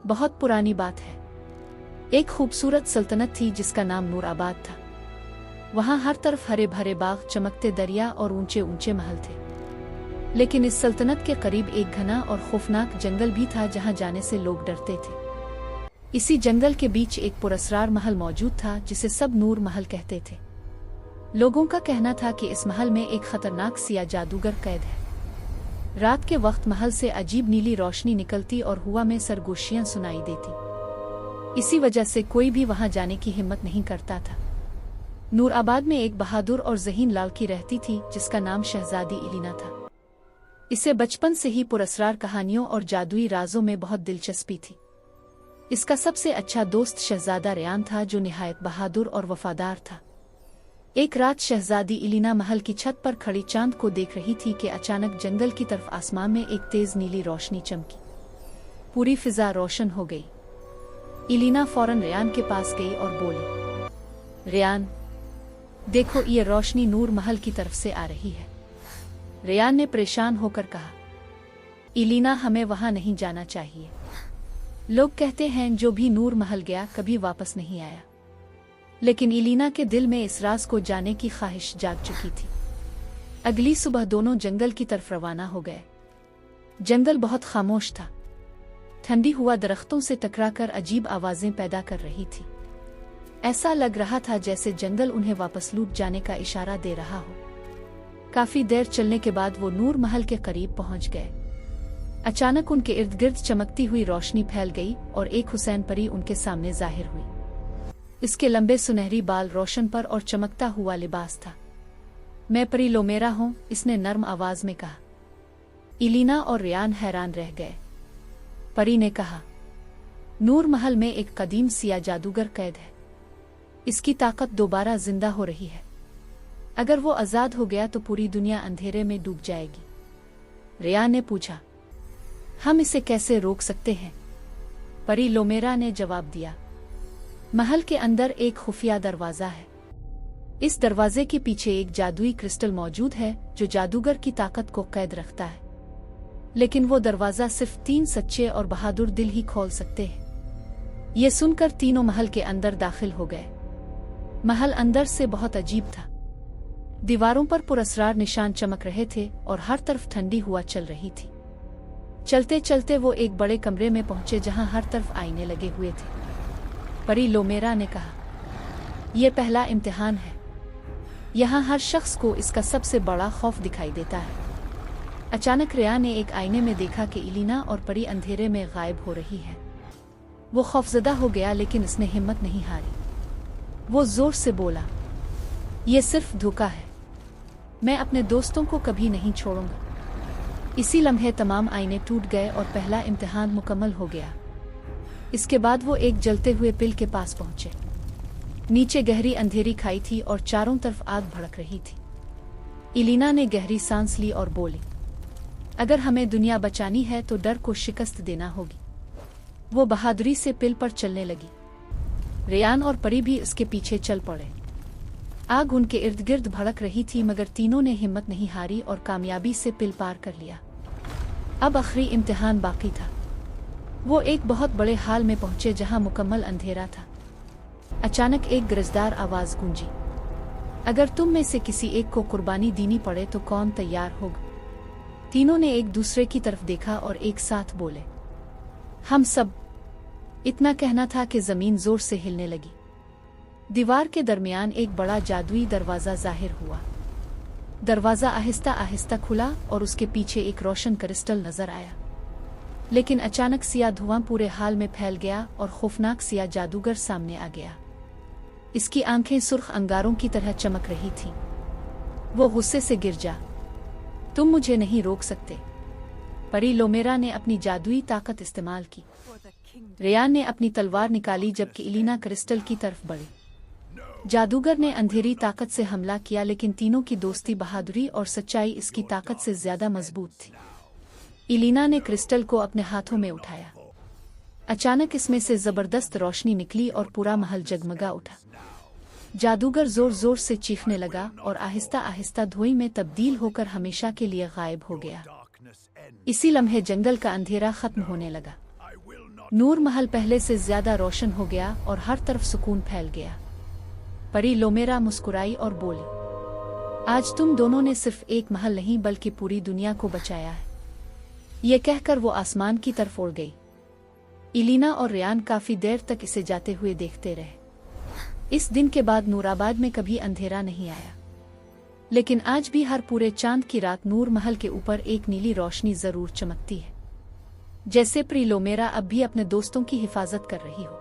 बहुत पुरानी बात है। एक खूबसूरत सल्तनत थी जिसका नाम नूराबाद था। वहाँ हर तरफ हरे भरे बाग, चमकते दरिया और ऊंचे ऊंचे महल थे। लेकिन इस सल्तनत के करीब एक घना और खौफनाक जंगल भी था जहाँ जाने से लोग डरते थे। इसी जंगल के बीच एक पुरस्कार महल मौजूद था जिसे सब नूर महल कहते थे। लोगों का कहना था कि इस महल में एक खतरनाक सिया जादूगर कैद है। रात के वक्त महल से अजीब नीली रोशनी निकलती और हवा में सरगोशियां सुनाई देती। इसी वजह से कोई भी वहां जाने की हिम्मत नहीं करता था। नूराबाद में एक बहादुर और ज़हीन लड़की रहती थी जिसका नाम शहजादी इलीना था। इसे बचपन से ही पुरस्कार कहानियों और जादुई राजों में बहुत दिलचस्पी थी। इसका सबसे अच्छा दोस्त शहजादा रेयान था जो निहायत बहादुर और वफादार था। एक रात शहजादी इलीना महल की छत पर खड़ी चांद को देख रही थी कि अचानक जंगल की तरफ आसमान में एक तेज नीली रोशनी चमकी। पूरी फिजा रोशन हो गई। इलीना फौरन रेयान के पास गई और बोली, रेयान, देखो, ये रोशनी नूर महल की तरफ से आ रही है। रेयान ने परेशान होकर कहा, इलीना, हमें वहां नहीं जाना चाहिए। लोग कहते हैं जो भी नूर महल गया कभी वापस नहीं आया। लेकिन इलीना के दिल में इस राज को जानने की ख्वाहिश जाग चुकी थी। अगली सुबह दोनों जंगल की तरफ रवाना हो गए। जंगल बहुत खामोश था। ठंडी हवा दरख्तों से टकराकर अजीब आवाजें पैदा कर रही थी। ऐसा लग रहा था जैसे जंगल उन्हें वापस लूट जाने का इशारा दे रहा हो। काफी देर चलने के बाद वो नूर महल के करीब पहुंच गए। अचानक उनके इर्द गिर्द चमकती हुई रोशनी फैल गई और एक हुसैन परी उनके सामने जाहिर हुई। इसके लंबे सुनहरी बाल, रोशन पर और चमकता हुआ लिबास था। मैं परी लोमेरा हूँ, इसने नर्म आवाज में कहा। इलीना और रेयान हैरान रह गए। परी ने कहा, नूर महल में एक कदीम सिया जादूगर कैद है। इसकी ताकत दोबारा जिंदा हो रही है। अगर वो आजाद हो गया तो पूरी दुनिया अंधेरे में डूब जाएगी। रेयान ने पूछा, हम इसे कैसे रोक सकते हैं? परी लोमेरा ने जवाब दिया, महल के अंदर एक खुफिया दरवाजा है। इस दरवाजे के पीछे एक जादुई क्रिस्टल मौजूद है जो जादूगर की ताकत को कैद रखता है। लेकिन वो दरवाजा सिर्फ 3 सच्चे और बहादुर दिल ही खोल सकते हैं। ये सुनकर तीनों महल के अंदर दाखिल हो गए। महल अंदर से बहुत अजीब था। दीवारों पर पुरस्कार निशान चमक रहे थे और हर तरफ ठंडी हवा चल रही थी। चलते चलते वो एक बड़े कमरे में पहुंचे जहां हर तरफ आईने लगे हुए थे। परी लोमेरा ने कहा, यह पहला इम्तिहान है। यहाँ हर शख्स को इसका सबसे बड़ा खौफ दिखाई देता है। अचानक रेयान ने एक आईने में देखा कि इलीना और परी अंधेरे में गायब हो रही है। वो खौफजदा हो गया लेकिन उसने हिम्मत नहीं हारी। वो जोर से बोला, यह सिर्फ धोखा है। मैं अपने दोस्तों को कभी नहीं छोड़ूंगा। इसी लम्हे तमाम आईने टूट गए और पहला इम्तिहान मुकम्मल हो गया। इसके बाद वो एक जलते हुए पिल के पास पहुंचे। नीचे गहरी अंधेरी खाई थी और चारों तरफ आग भड़क रही थी। इलीना ने गहरी सांस ली और बोली, अगर हमें दुनिया बचानी है तो डर को शिकस्त देना होगी। वो बहादुरी से पिल पर चलने लगी। रेयान और परी भी उसके पीछे चल पड़े। आग उनके इर्द गिर्द भड़क रही थी मगर तीनों ने हिम्मत नहीं हारी और कामयाबी से पिल पार कर लिया। अब आखिरी इम्तिहान बाकी था। वो एक बहुत बड़े हाल में पहुंचे जहां मुकम्मल अंधेरा था। अचानक एक गरजदार आवाज गूंजी, अगर तुम में से किसी एक को कुर्बानी देनी पड़े तो कौन तैयार होगा? तीनों ने एक दूसरे की तरफ देखा और एक साथ बोले, हम सब। इतना कहना था कि जमीन जोर से हिलने लगी। दीवार के दरमियान एक बड़ा जादुई दरवाजा जाहिर हुआ। दरवाजा आहिस्ता आहिस्ता खुला और उसके पीछे एक रोशन क्रिस्टल नजर आया। लेकिन अचानक सिया धुआं पूरे हाल में फैल गया और खौफनाक सिया जादूगर सामने आ गया। इसकी आंखें सुर्ख अंगारों की तरह चमक रही थीं। वो गुस्से से गिर जा, तुम मुझे नहीं रोक सकते। परी लोमेरा ने अपनी जादुई ताकत इस्तेमाल की। रेयान ने अपनी तलवार निकाली जबकि इलीना क्रिस्टल की तरफ बढ़ी। जादूगर ने अंधेरी ताकत से हमला किया लेकिन तीनों की दोस्ती, बहादुरी और सच्चाई इसकी ताकत से ज्यादा मजबूत थी। इलीना ने क्रिस्टल को अपने हाथों में उठाया। अचानक इसमें से जबरदस्त रोशनी निकली और पूरा महल जगमगा उठा। जादूगर जोर जोर से चीखने लगा और आहिस्ता आहिस्ता धुएं में तब्दील होकर हमेशा के लिए गायब हो गया। इसी लम्हे जंगल का अंधेरा खत्म होने लगा। नूर महल पहले से ज्यादा रोशन हो गया और हर तरफ सुकून फैल गया। परी लोमेरा मुस्कुराई और बोली, आज तुम दोनों ने सिर्फ एक महल नहीं बल्कि पूरी दुनिया को बचाया है। ये कहकर वो आसमान की तरफ उड़ गई। इलीना और रेयान काफी देर तक इसे जाते हुए देखते रहे। इस दिन के बाद नूराबाद में कभी अंधेरा नहीं आया, लेकिन आज भी हर पूरे चांद की रात नूर महल के ऊपर एक नीली रोशनी जरूर चमकती है, जैसे प्री लोमेरा अब भी अपने दोस्तों की हिफाजत कर रही हो।